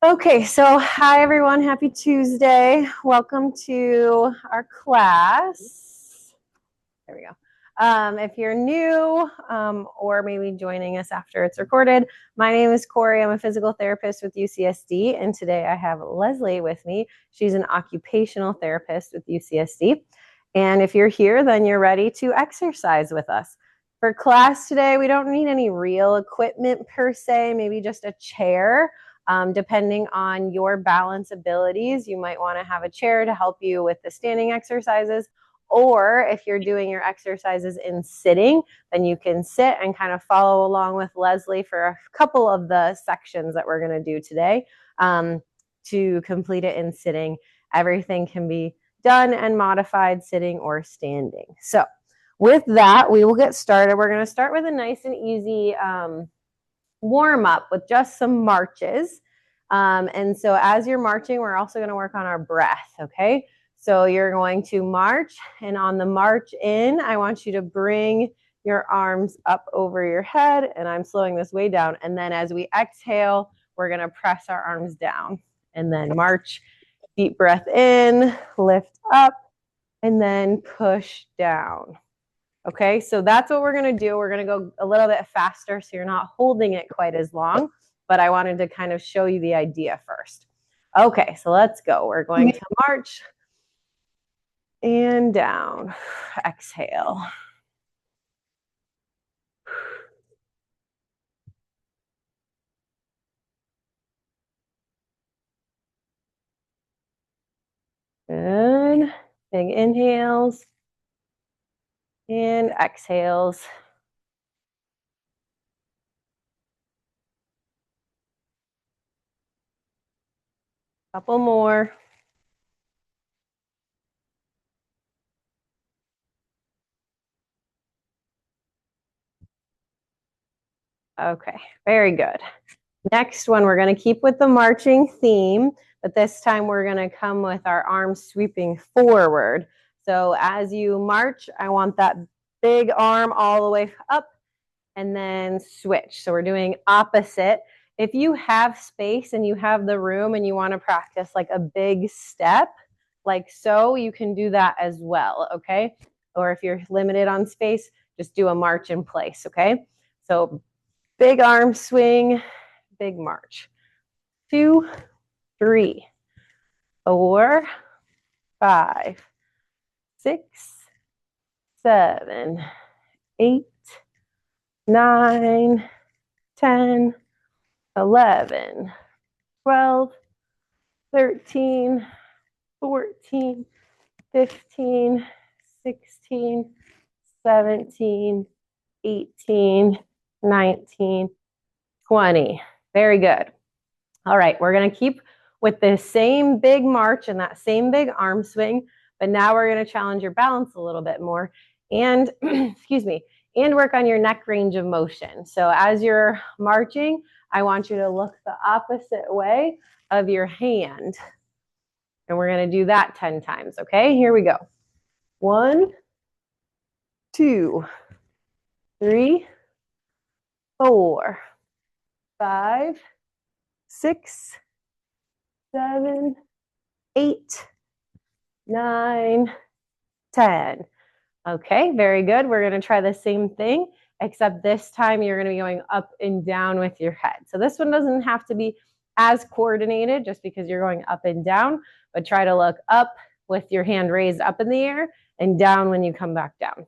Okay, so hi everyone, happy Tuesday. Welcome to our class. There we go. If you're new or maybe joining us after it's recorded, my name is Corey. I'm a physical therapist with UCSD, and today I have Leslie with me. She's an occupational therapist with UCSD. And if you're here, then you're ready to exercise with us. For class today, we don't need any real equipment per se, maybe just a chair. Depending on your balance abilities, you might want to have a chair to help you with the standing exercises. Or if you're doing your exercises in sitting, then you can sit and kind of follow along with Leslie for a couple of the sections that we're going to do today to complete it in sitting. Everything can be done and modified sitting or standing. So with that, we will get started. We're going to start with a nice and easy warm up with just some marches. And so as you're marching, we're also going to work on our breath, okay? So you're going to march, and on the march in, I want you to bring your arms up over your head, and I'm slowing this way down. And then as we exhale, we're going to press our arms down and then march. Deep breath in, lift up, and then push down. Okay, so that's what we're going to do. We're going to go a little bit faster so you're not holding it quite as long, but I wanted to kind of show you the idea first. Okay, so let's go. We're going to march and down. Exhale. Good. Big inhales and exhales. Couple more. Okay, very good. Next one, we're going to keep with the marching theme, but this time we're going to come with our arms sweeping forward. So as you march, I want that big arm all the way up and then switch. So we're doing opposite. If you have space and you have the room and you want to practice like a big step, like so, you can do that as well, okay? Or if you're limited on space, just do a march in place, okay? So big arm swing, big march. 2, 3, 4, 5, 6, 7, 8, 9, 10, 11, 12, 13, 14, 15, 16, 17, 18, 19, 20. Very good. All right, we're going to keep with the same big march and that same big arm swing, but now we're going to challenge your balance a little bit more and, excuse me, and work on your neck range of motion. So as you're marching, I want you to look the opposite way of your hand. And we're going to do that 10 times, okay? Here we go. 1, 2, 3, 4, 5, 6, 7, 8, 9, 10. Okay, very good. We're going to try the same thing, except this time you're going to be going up and down with your head. So this one doesn't have to be as coordinated just because you're going up and down, but try to look up with your hand raised up in the air and down when you come back down.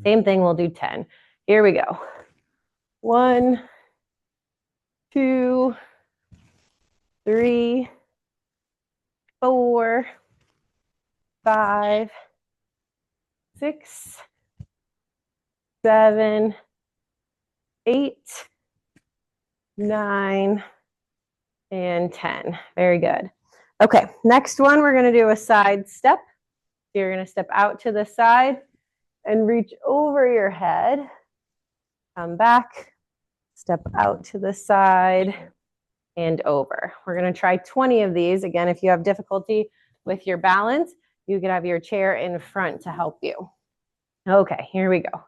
Same thing, we'll do 10. Here we go. 1, 2, 3, 4, 5, 6, 7, 8, 9, and 10. Very good. Okay, next one, we're going to do a side step. You're going to step out to the side and reach over your head. Come back, step out to the side and over. We're going to try 20 of these. Again, if you have difficulty with your balance, you can have your chair in front to help you. Okay, here we go.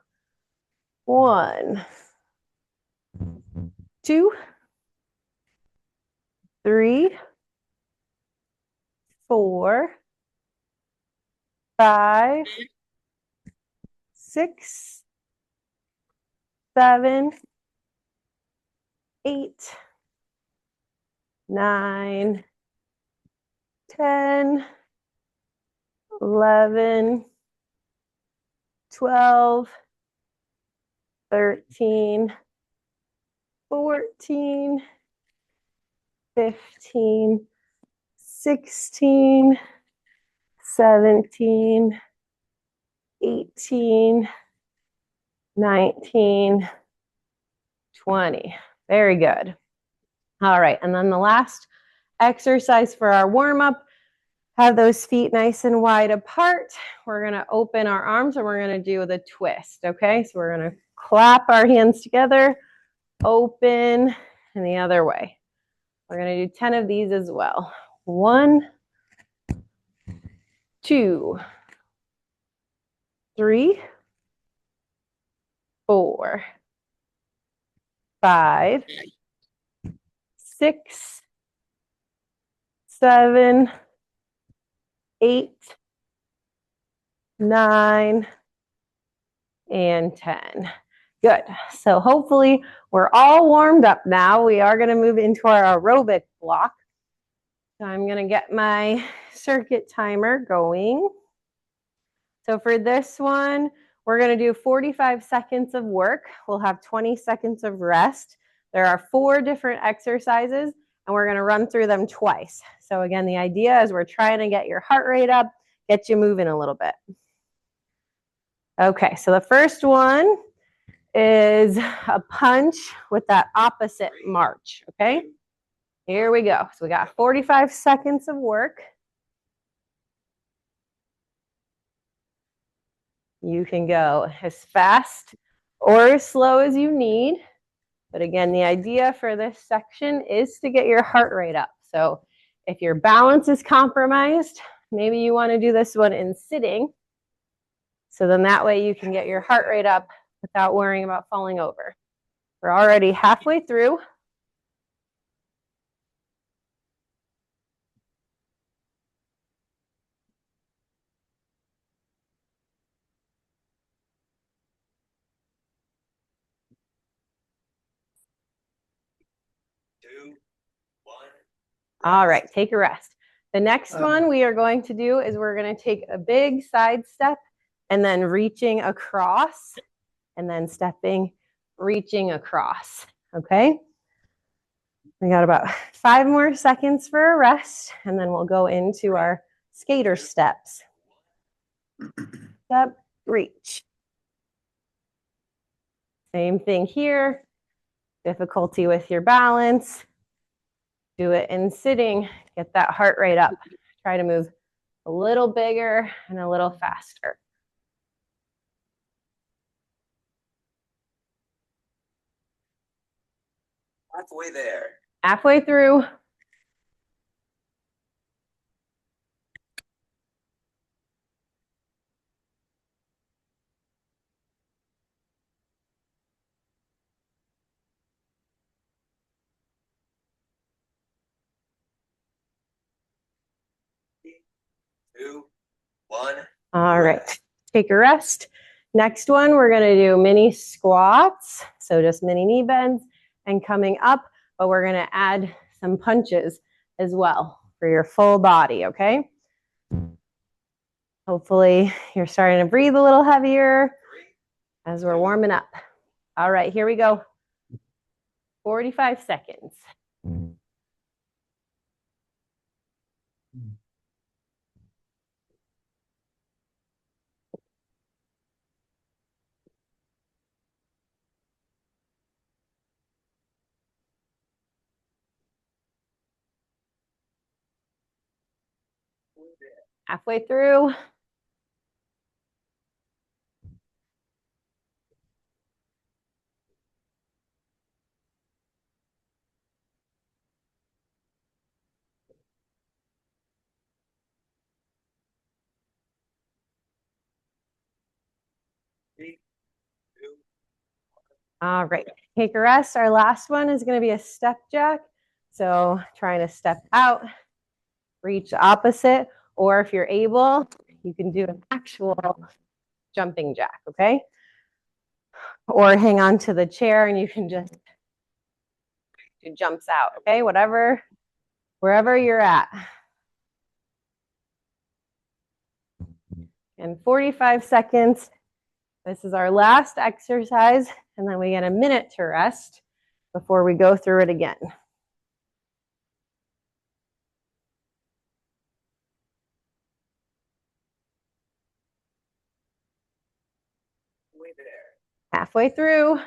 1, 2, 3, 4, 5, 6, 7, 8, 9, 10, 11, 12, 13, 14, 15, 16, 17, 18, 19, 20. Very good. All right, and then the last exercise for our warm-up, have those feet nice and wide apart. We're gonna open our arms and we're gonna do the twist, okay? So we're gonna clap our hands together, open, and the other way. We're gonna do 10 of these as well. 1, 2, 3, 4, 5, 6, 7, 8, 9, and 10. Good. So hopefully we're all warmed up now. We are going to move into our aerobic block. So I'm going to get my circuit timer going. So for this one, we're going to do 45 seconds of work. We'll have 20 seconds of rest. There are 4 different exercises, and we're going to run through them twice. So again, the idea is we're trying to get your heart rate up, get you moving a little bit. Okay, so the first one is a punch with that opposite march, okay? Here we go. So we got 45 seconds of work. You can go as fast or as slow as you need. But again, the idea for this section is to get your heart rate up. So if your balance is compromised, maybe you want to do this one in sitting. So then that way you can get your heart rate up without worrying about falling over. We're already halfway through. All right, take a rest. The next one we are going to do is we're going to take a big side step and then reaching across and then stepping, reaching across, okay? We got about 5 more seconds for a rest, and then we'll go into our skater steps. Step, reach. Same thing here. Difficulty with your balance. Do it in sitting. Get that heart rate up. Try to move a little bigger and a little faster. Halfway there. Halfway through. Two, one. All right, take a rest. Next one, we're gonna do mini squats. So just mini knee bends and coming up, but we're gonna add some punches as well for your full body, okay? Hopefully you're starting to breathe a little heavier as we're warming up. All right, here we go. 45 seconds. Halfway through. All right, take a rest. Our last one is going to be a step jack. So trying to step out, reach opposite, or if you're able, you can do an actual jumping jack, okay? Or hang on to the chair and you can just do jumps out, okay? Whatever, wherever you're at. And 45 seconds. This is our last exercise, and then we get a minute to rest before we go through it again. Halfway there. Halfway through.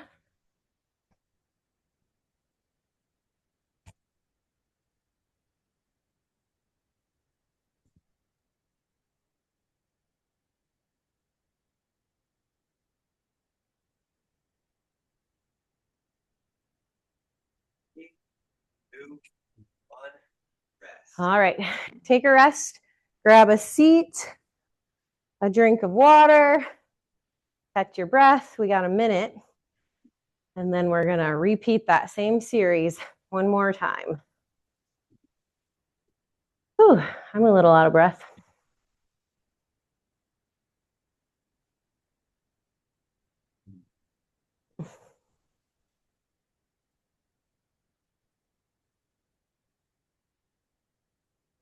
Three, two, one, rest. All right, take a rest, grab a seat, a drink of water, catch your breath. We got a minute. And then we're gonna repeat that same series one more time. Whew, I'm a little out of breath.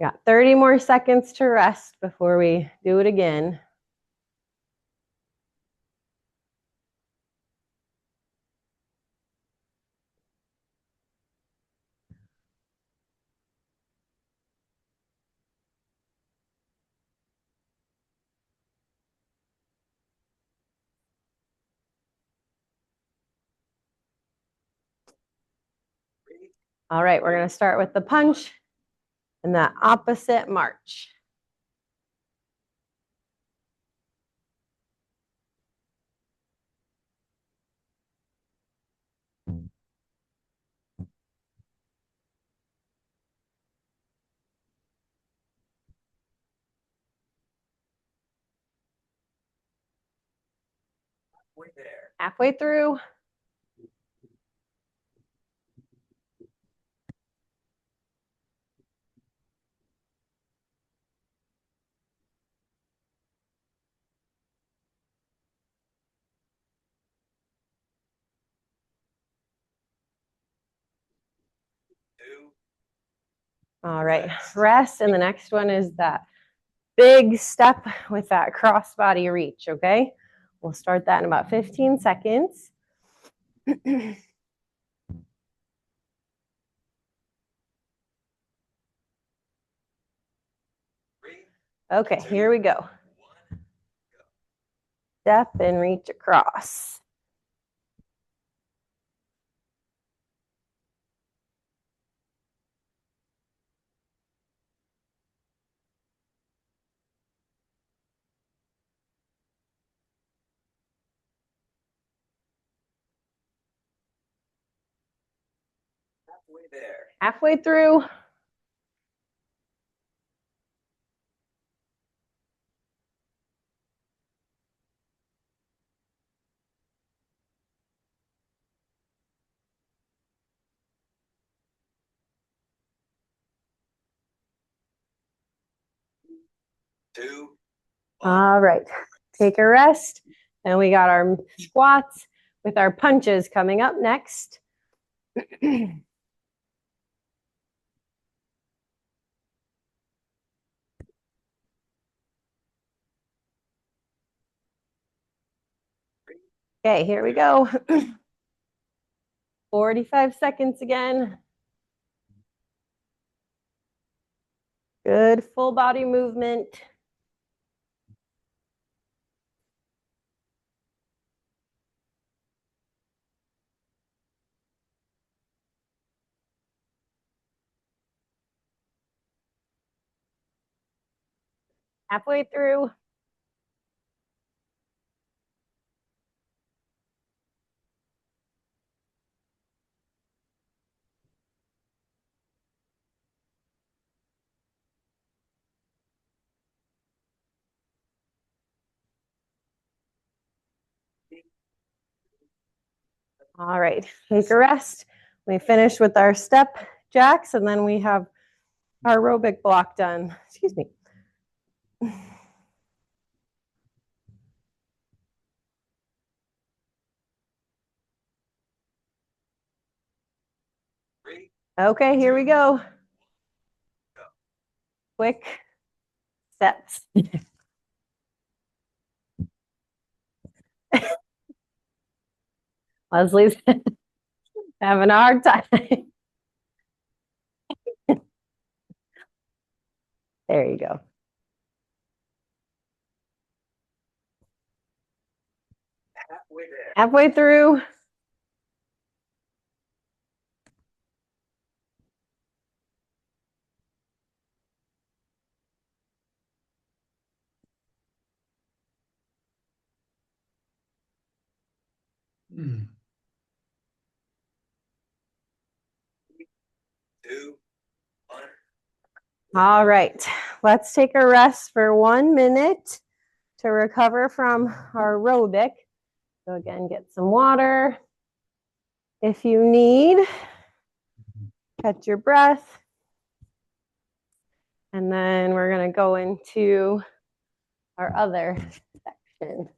Got 30 more seconds to rest before we do it again. All right, we're gonna start with the punch and that opposite march. Halfway there. Halfway through. Two. All right, rest. And the next one is that big step with that crossbody reach, okay? We'll start that in about 15 seconds. Okay, here we go. Step and reach across. Halfway there. Halfway through. Two. One. All right, take a rest. And we got our squats with our punches coming up next. Okay, here we go. 45 seconds again. Good full body movement. Halfway through. All right, take a rest. We finished with our step jacks, and then we have our aerobic block done. Excuse me. 3, Okay, here we go. Quick steps. Leslie's having a hard time. There you go. halfway there. Halfway through. Mm. 2, 1. All right, let's take a rest for 1 minute to recover from our aerobic. So again, get some water if you need. Catch your breath. And then we're going to go into our other section.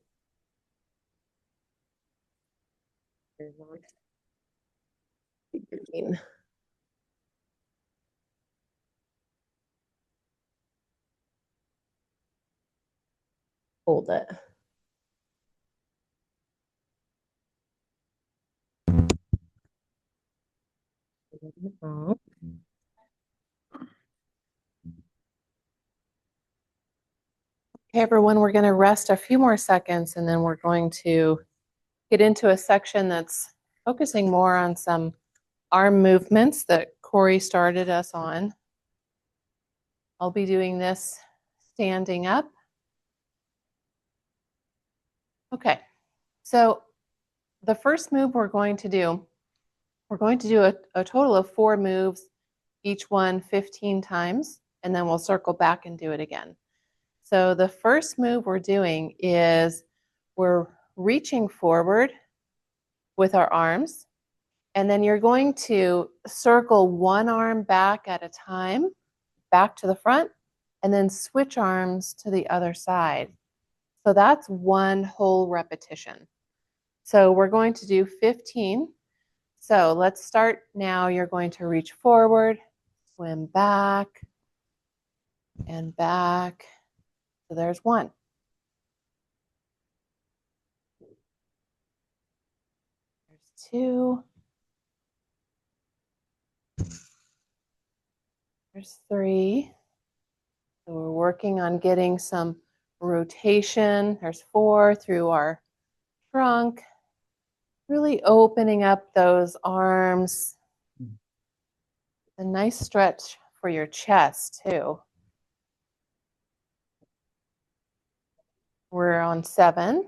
Hold it. Okay, everyone, we're going to rest a few more seconds and then we're going to get into a section that's focusing more on some arm movements that Corey started us on. I'll be doing this standing up. Okay, so the first move we're going to do a total of 4 moves, each one 15 times, and then we'll circle back and do it again. So the first move we're doing is we're reaching forward with our arms, and then you're going to circle one arm back at a time, back to the front, and then switch arms to the other side. So that's one whole repetition. So we're going to do 15. So let's start now. You're going to reach forward, swim back, and back. So there's 1. There's 2. There's 3. So we're working on getting some rotation. There's 4 through our trunk. Really opening up those arms. A nice stretch for your chest too. We're on 7,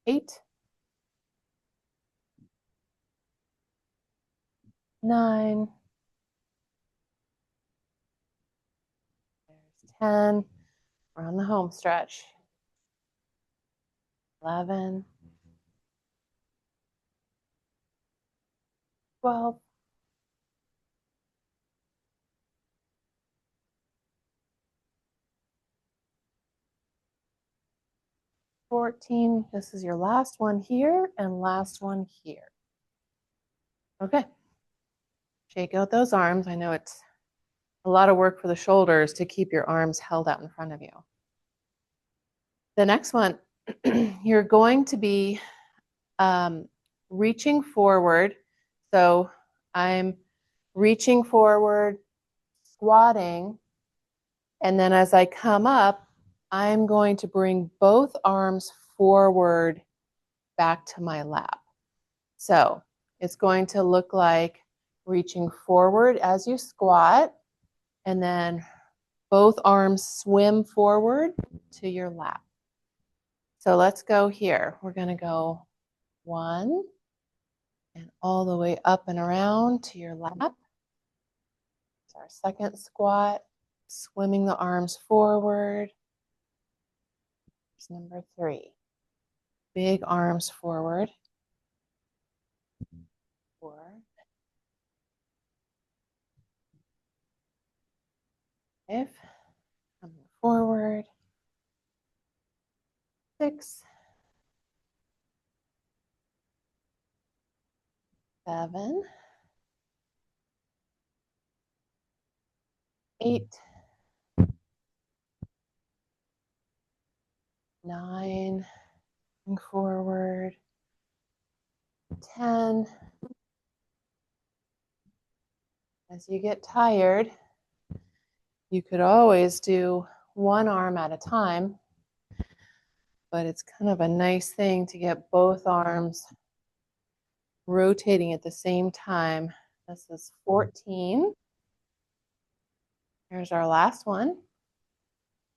8, 9, there's 10. We're on the home stretch. 11, 12, 14. This is your last one here and last one here. Okay. Shake out those arms. I know it's a lot of work for the shoulders to keep your arms held out in front of you. The next one, you're going to be reaching forward. So I'm reaching forward, squatting, and then as I come up, I'm going to bring both arms forward back to my lap. So it's going to look like reaching forward as you squat, and then both arms swim forward to your lap. So let's go here. We're going to go 1 and all the way up and around to your lap. It's our second squat, swimming the arms forward. Here's number 3. Big arms forward. 5, coming forward, 6, 7, 8, 9, coming forward, 10. As you get tired, you could always do one arm at a time, but it's kind of a nice thing to get both arms rotating at the same time. This is 14. Here's our last one.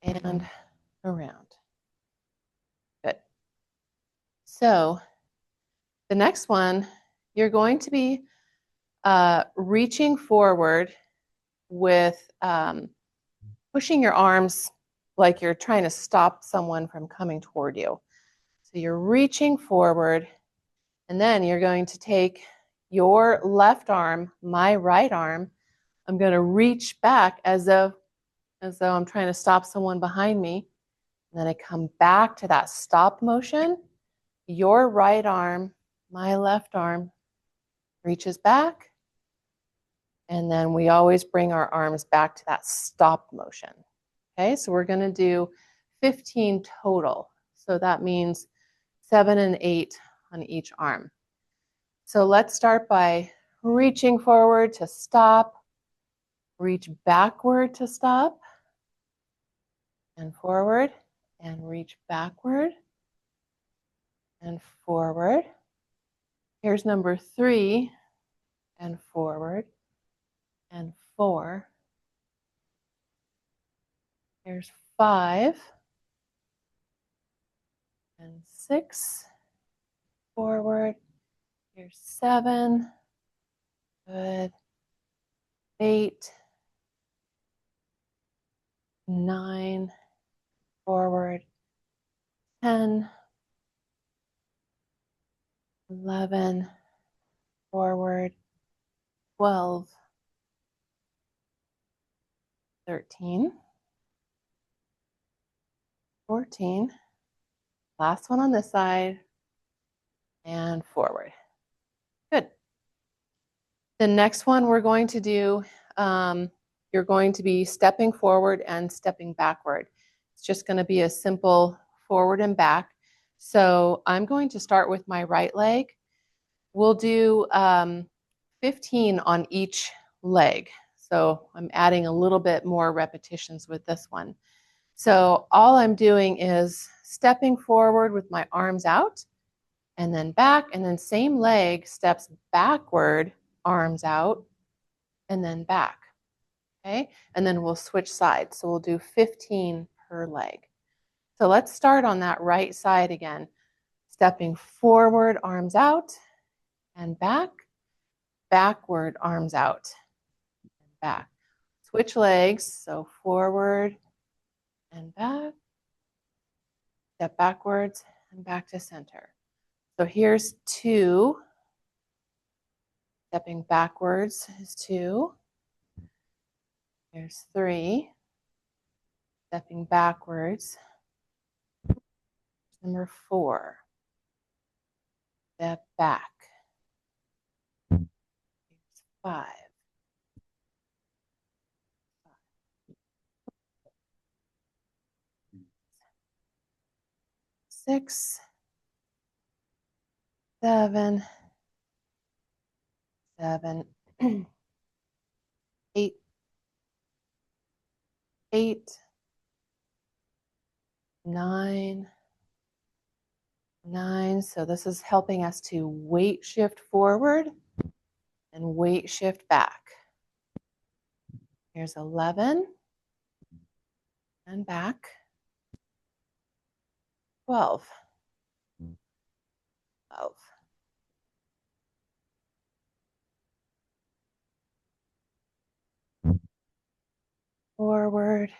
And around. Good. So the next one, you're going to be reaching forward with pushing your arms like you're trying to stop someone from coming toward you. So you're reaching forward, and then you're going to take your left arm, my right arm. I'm going to reach back as though I'm trying to stop someone behind me. And then I come back to that stop motion. Your right arm, my left arm, reaches back. And then we always bring our arms back to that stop motion. Okay, so we're going to do 15 total. So that means 7 and 8 on each arm. So let's start by reaching forward to stop, reach backward to stop, and forward, and reach backward and forward. Here's number 3, and forward, and 4. Here's 5, and 6, forward. Here's 7, good. 8, 9, forward. 10, 11, forward. 12, 13, 14. Last one on this side, and forward. Good. The next one we're going to do, you're going to be stepping forward and stepping backward. It's just going to be a simple forward and back. So I'm going to start with my right leg. We'll do 15 on each leg. So I'm adding a little bit more repetitions with this one. So all I'm doing is stepping forward with my arms out, and then back, and then same leg steps backward, arms out, and then back. Okay, and then we'll switch sides. So we'll do 15 per leg. So let's start on that right side again. Stepping forward, arms out, and back, backward, arms out, and back. Switch legs, so forward and back, step backwards and back to center. So here's 2. Stepping backwards is 2. Here's 3. Stepping backwards. Number 4. Step back. Here's 5. 6, 7, 8, 9. So this is helping us to weight shift forward and weight shift back. Here's 11 and back. 12. 12. Forward,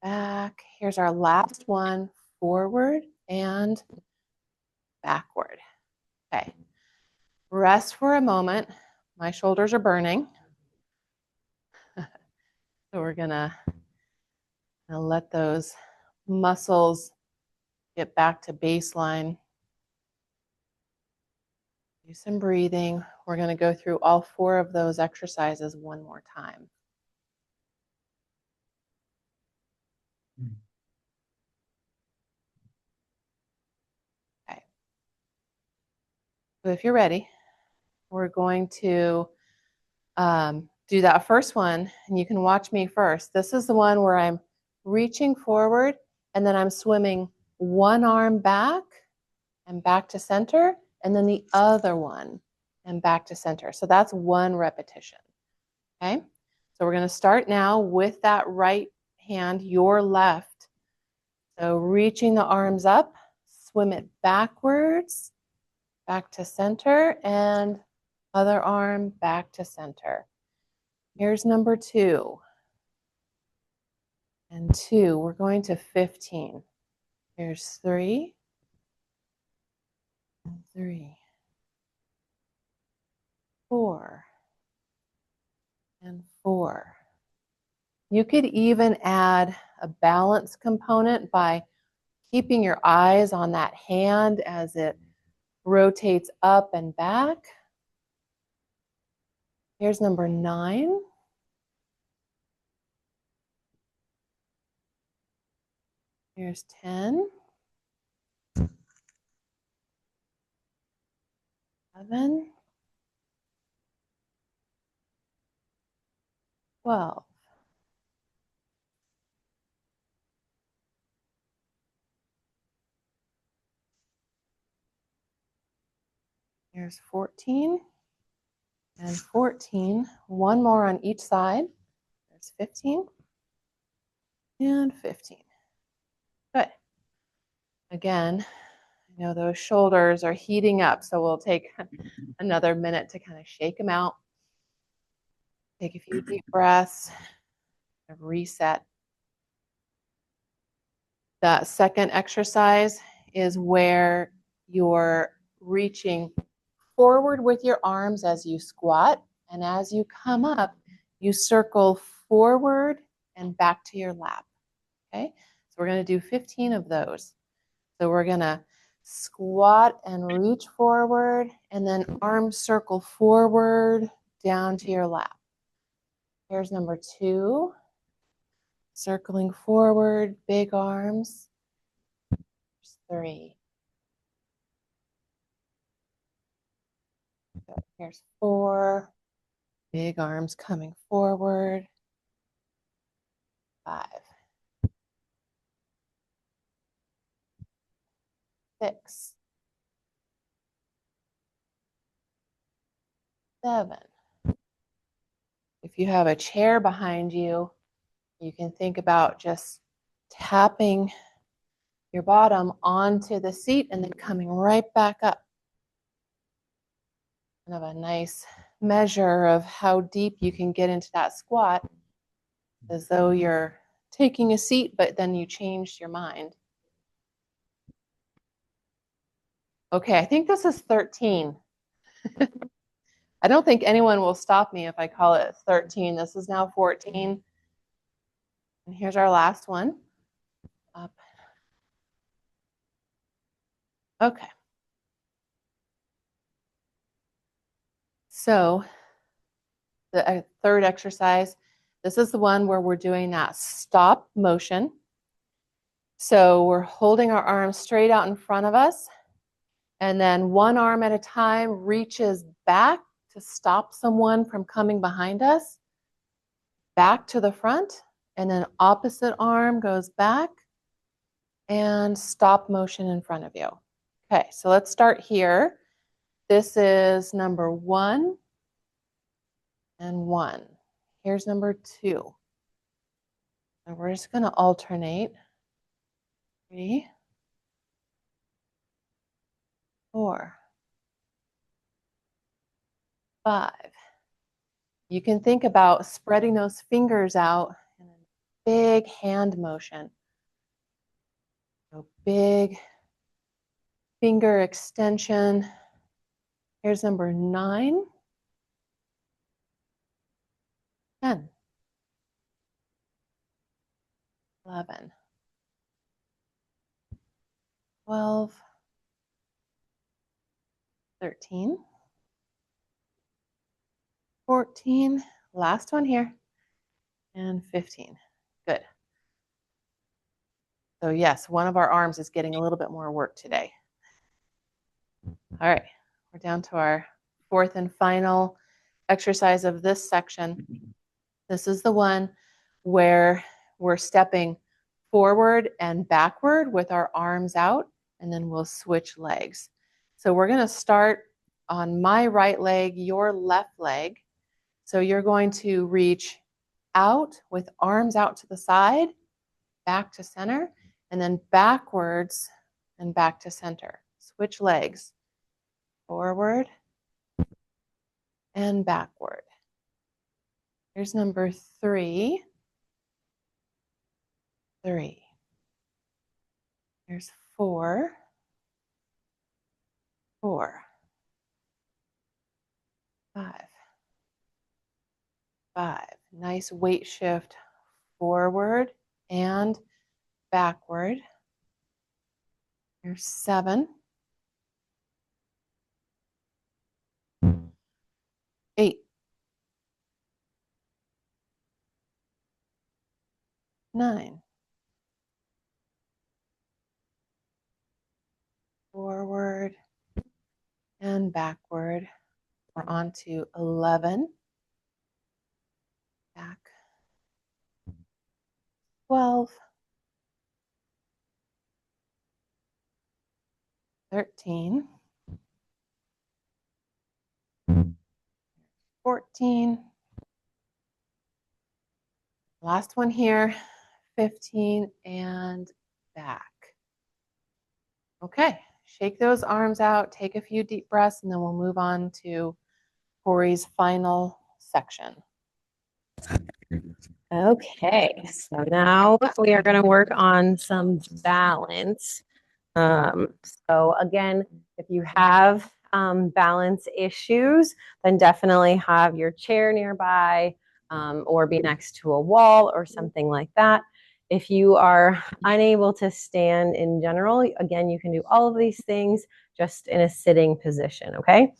back. Here's our last one, forward and backward. Okay, rest for a moment. My shoulders are burning. So So we're gonna let those muscles get back to baseline. Do some breathing. We're gonna go through all 4 of those exercises one more time. Okay. So if you're ready, we're going to do that first one, and you can watch me first. This is the one where I'm reaching forward, and then I'm swimming one arm back and back to center, and then the other one and back to center. So that's 1 repetition. Okay, so we're going to start now with that right hand, your left. So reaching the arms up, swim it backwards, back to center, and other arm back to center. Here's number 2. And 2, we're going to 15. Here's 3, and 3, 4, and 4. You could even add a balance component by keeping your eyes on that hand as it rotates up and back. Here's number 9. Here's 10. 11. 12. Here's 14 and 14. 1 more on each side. There's 15 and 15. Good. Again, I know those shoulders are heating up, so we'll take another minute to kind of shake them out. Take a few deep breaths, reset. The second exercise is where you're reaching forward with your arms as you squat, and as you come up, you circle forward and back to your lap. Okay, so we're going to do 15 of those. So we're going to squat and reach forward, and then arms circle forward down to your lap. Here's number 2. Circling forward, big arms. Here's 3. Good. Here's 4. Big arms coming forward. 5. 6. 7. If you have a chair behind you, you can think about just tapping your bottom onto the seat and then coming right back up. Kind of a nice measure of how deep you can get into that squat, as though you're taking a seat, but then you changed your mind. Okay, I think this is 13. I don't think anyone will stop me if I call it 13. This is now 14. And here's our last one. Up. Okay. So the third exercise, this is the one where we're doing that stop motion. So we're holding our arms straight out in front of us, and then one arm at a time reaches back to stop someone from coming behind us, back to the front, and then opposite arm goes back and stop motion in front of you. Okay, so let's start here. This is number 1 and 1. Here's number 2. And we're just going to alternate. 3, 4, 5. You can think about spreading those fingers out in a big hand motion. So big finger extension. Here's number 9, 10, 11, 12, 13, 14, last one here, and 15. Good. So yes, one of our arms is getting a little bit more work today. All right, we're down to our fourth and final exercise of this section. This is the one where we're stepping forward and backward with our arms out, and then we'll switch legs. So we're going to start on my right leg, your left leg. So you're going to reach out with arms out to the side, back to center, and then backwards and back to center. Switch legs, forward and backward. Here's number 3. 3. Here's 4. 4. 5. 5. Nice weight shift forward and backward. Here's 7. 8. 9. Forward and backward. We're on to 11. Back. 12. 13. 14. Last one here, 15, and back. Okay, shake those arms out, take a few deep breaths, and then we'll move on to Corey's final section. Okay, so now we are going to work on some balance. So again, if you have balance issues, then definitely have your chair nearby or be next to a wall or something like that. If you are unable to stand in general, again, you can do all of these things just in a sitting position, okay?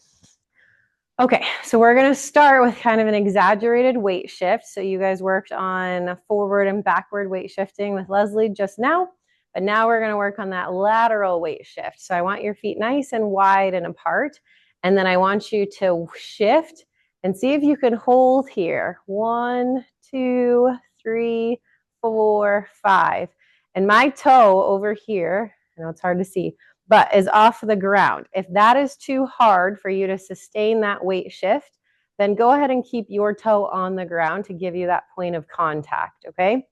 Okay, so we're going to start with kind of an exaggerated weight shift. So you guys worked on forward and backward weight shifting with Leslie just now, but now we're going to work on that lateral weight shift. So I want your feet nice and wide and apart, and then I want you to shift and see if you can hold here. 1, 2, 3, 4, 5. And my toe over here, I know it's hard to see, but is off the ground. If that is too hard for you to sustain that weight shift, then go ahead and keep your toe on the ground to give you that point of contact, okay?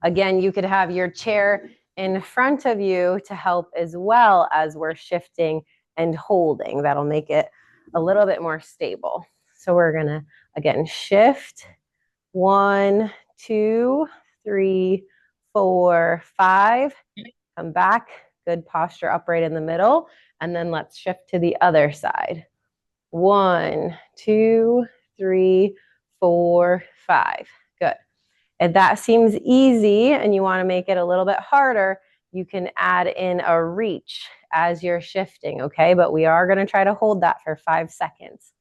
Again, you could have your chair in front of you to help as well as we're shifting and holding. That'll make it a little bit more stable. So we're gonna, again, shift. 1, 2, 3, 4, 5. Come back. Good posture upright in the middle. And then let's shift to the other side. 1, 2, 3, 4, 5. Good. If that seems easy and you want to make it a little bit harder, you can add in a reach as you're shifting, okay? But we are going to try to hold that for 5 seconds.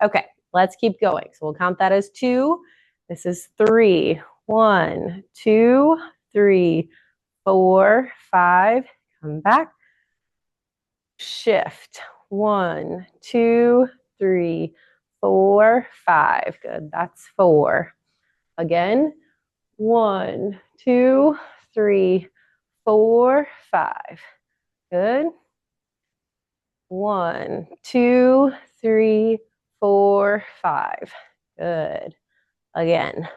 Okay, let's keep going. So we'll count that as 2. This is 3. 1, 2, 3, 4, 5. Come back. Shift. 1, 2, 3, 4, 5. Good. That's 4. Again. 1, 2, 3, 4, 5. Good. 1, 2, 3, 4, 5. Good. Again.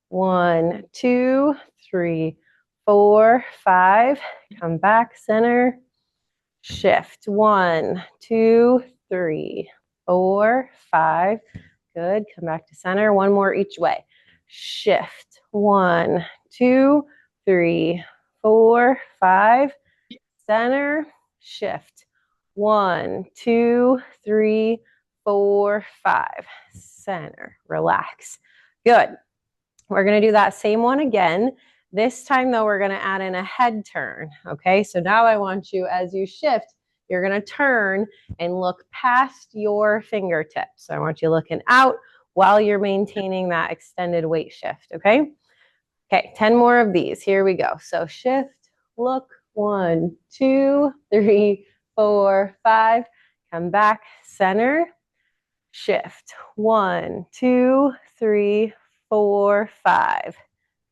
1, 2, 3, 4, 5. Come back, center. Shift. 1, 2, 3, 4, 5. Good. Come back to center. One more each way. Shift. 1, 2, 3, 4, 5. Center. Shift. 1, 2, 3, 4, 5. Center. Relax. Good. We're going to do that same one again. This time though, we're gonna add in a head turn, okay? So now I want you, as you shift, you're gonna turn and look past your fingertips. So I want you looking out while you're maintaining that extended weight shift, okay? Okay, 10 more of these. Here we go. So shift, look, 1, 2, 3, 4, 5. Come back, center, shift. 1, 2, 3, 4, 5.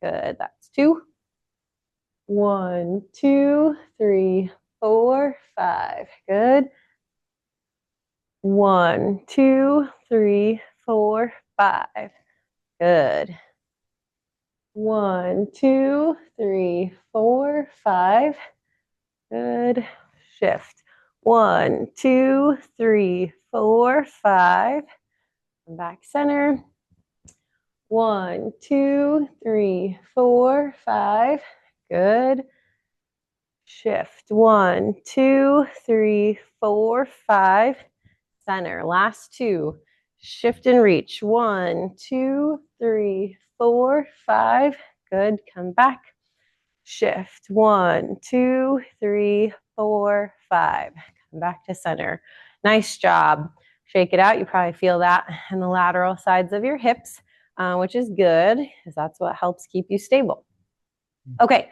Good, that's 2. 1, 2, 3, 4, 5. Good. 1, 2, 3, 4, 5. Good. 1, 2, 3, 4, 5. Good. Shift. 1, 2, 3, 4, 5. Come back center. 1, 2, 3, 4, 5. Good. Shift. 1, 2, 3, 4, 5. Center. Last 2. Shift and reach. 1, 2, 3, 4, 5. Good. Come back. Shift. 1, 2, 3, 4, 5. Come back to center. Nice job. Shake it out. You probably feel that in the lateral sides of your hips, which is good because that's what helps keep you stable. Okay,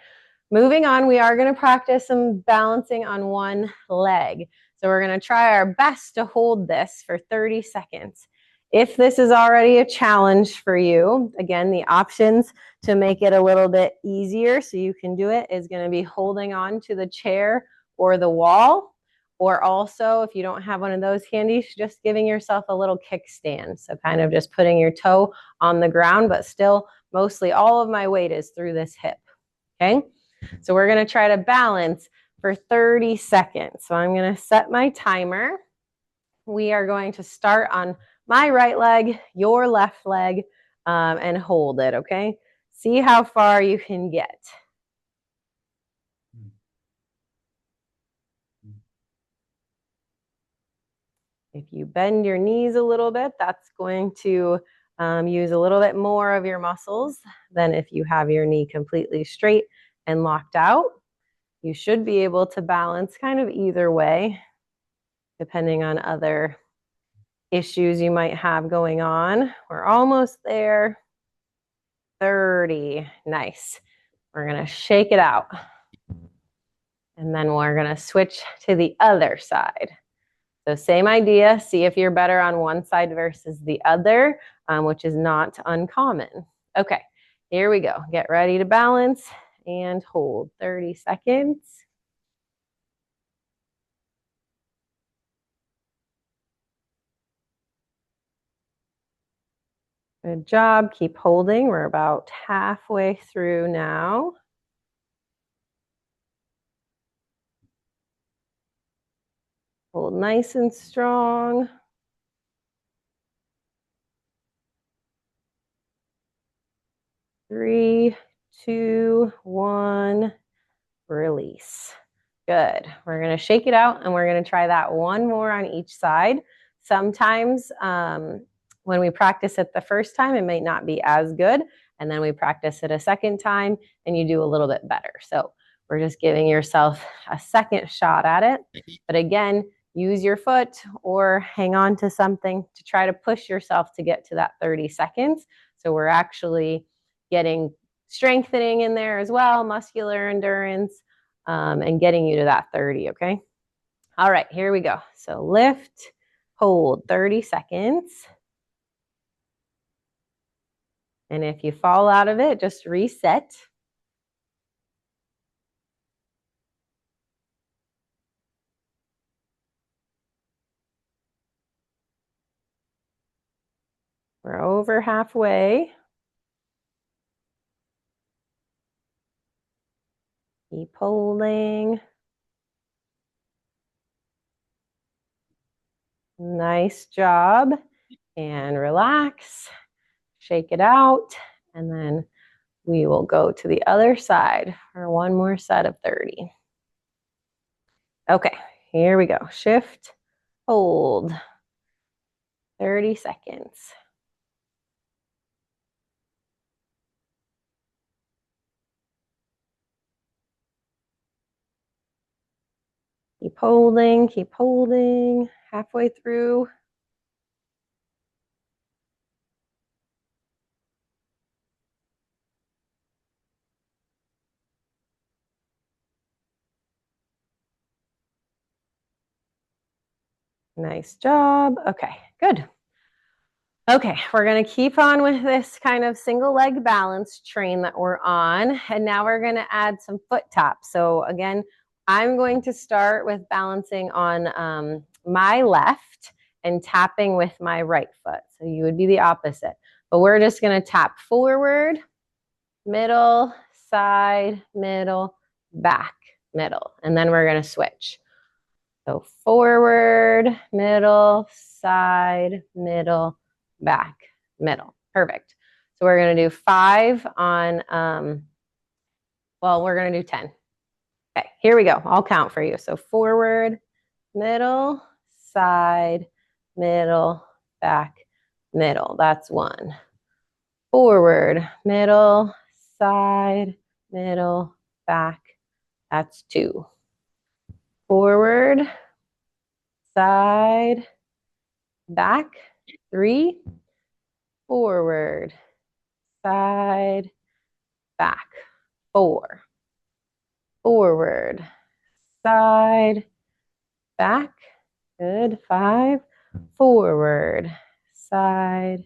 moving on, we are going to practice some balancing on one leg. So we're going to try our best to hold this for 30 seconds. If this is already a challenge for you, again, the options to make it a little bit easier so you can do it is going to be holding on to the chair or the wall, or also if you don't have one of those handy, just giving yourself a little kickstand. So kind of just putting your toe on the ground, but still mostly all of my weight is through this hip. Okay, so we're going to try to balance for 30 seconds. So I'm going to set my timer. We are going to start on my right leg, your left leg, and hold it, okay? See how far you can get. If you bend your knees a little bit, that's going to use a little bit more of your muscles than if you have your knee completely straight and locked out. You should be able to balance kind of either way, depending on other issues you might have going on. We're almost there. 30. Nice. We're going to shake it out. And then we're going to switch to the other side. So same idea. See if you're better on one side versus the other, which is not uncommon. Okay, here we go. Get ready to balance and hold 30 seconds. Good job. Keep holding. We're about halfway through now. Hold nice and strong. Three, 2, 1, release. Good. We're going to shake it out and we're going to try that one more on each side. Sometimes when we practice it the first time, it might not be as good. And then we practice it a second time and you do a little bit better. So we're just giving yourself a second shot at it. But again, use your foot or hang on to something to try to push yourself to get to that 30 seconds. So we're actually getting strengthening in there as well, muscular endurance, and getting you to that 30, okay? All right, here we go. So lift, hold 30 seconds. And if you fall out of it, just reset. We're over halfway. Keep holding. Nice job. And relax. Shake it out. And then we will go to the other side for one more set of 30. Okay, here we go. Shift, hold. 30 seconds. Keep holding, halfway through. Nice job. Okay, good. Okay, we're gonna keep on with this kind of single leg balance train that we're on. And now we're gonna add some foot taps. So again, I'm going to start with balancing on my left and tapping with my right foot. So you would be the opposite. But we're just gonna tap forward, middle, side, middle, back, middle. And then we're gonna switch. So forward, middle, side, middle, back, middle. Perfect. So we're going to do 5 on, well, we're going to do 10. Okay, here we go. I'll count for you. So forward, middle, side, middle, back, middle. That's 1. Forward, middle, side, middle, back. That's 2. Forward, side, back, 3. Forward, side, back, 4. Forward, side, back, good, 5. Forward, side,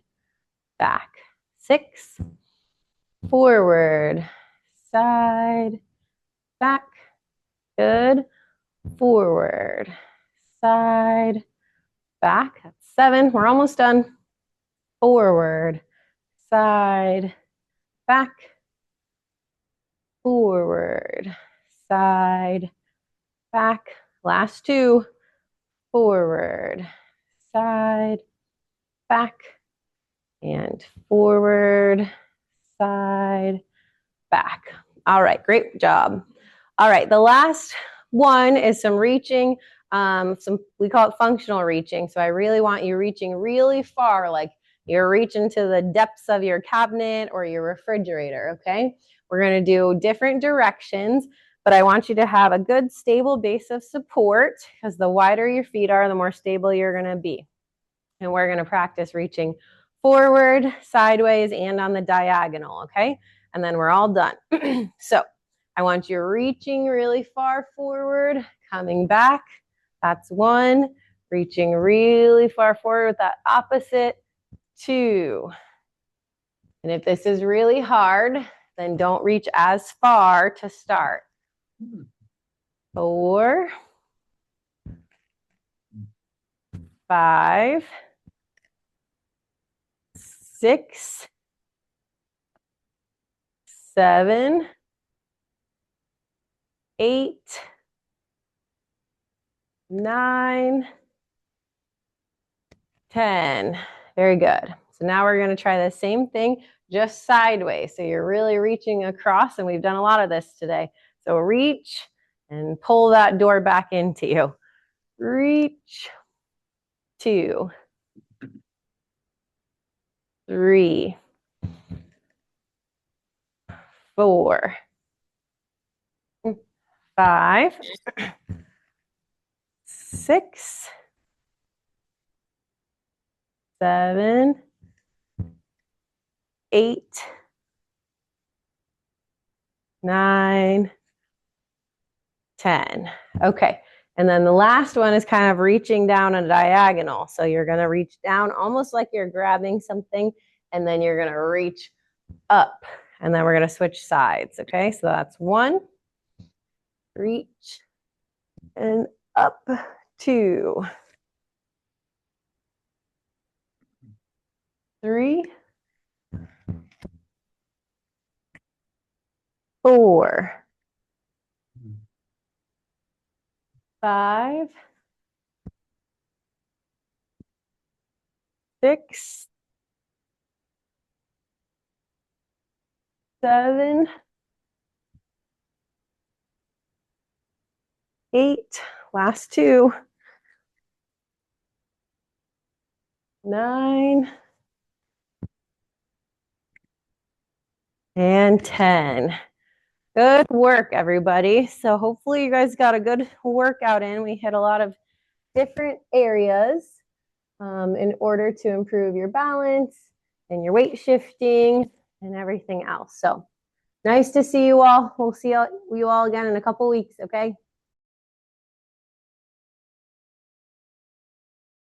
back, 6. Forward, side, back, good. Forward, side, back, that's 7. We're almost done. Forward, side, back, forward, side, back. Last 2. Forward, side, back, and forward, side, back. All right, great job. All right, the last one is some reaching. We call it functional reaching. So I really want you reaching really far, like you're reaching to the depths of your cabinet or your refrigerator, okay? We're gonna do different directions, but I want you to have a good stable base of support because the wider your feet are, the more stable you're gonna be. And we're gonna practice reaching forward, sideways, and on the diagonal, okay? And then we're all done. So I want you reaching really far forward, coming back. That's 1. Reaching really far forward with that opposite. 2. And if this is really hard, then don't reach as far to start. 4. 5. 6. 7. 8. 9. 10. Very good. So now we're going to try the same thing, just sideways. So you're really reaching across, and we've done a lot of this today. So reach and pull that door back into you. Reach. 2. 3. 4. 5. 6. 7. 8. 9. 10. Okay. And then the last one is kind of reaching down a diagonal. So you're going to reach down almost like you're grabbing something, and then you're going to reach up. And then we're going to switch sides. Okay. So that's 1. Reach and up. 2. 3. 4. 5. 6. 7. 8. Last 2. 9. And 10. Good work, everybody. So hopefully you guys got a good workout in. We hit a lot of different areas in order to improve your balance and your weight shifting and everything else. So nice to see you all. We'll see you all again in a couple weeks, okay?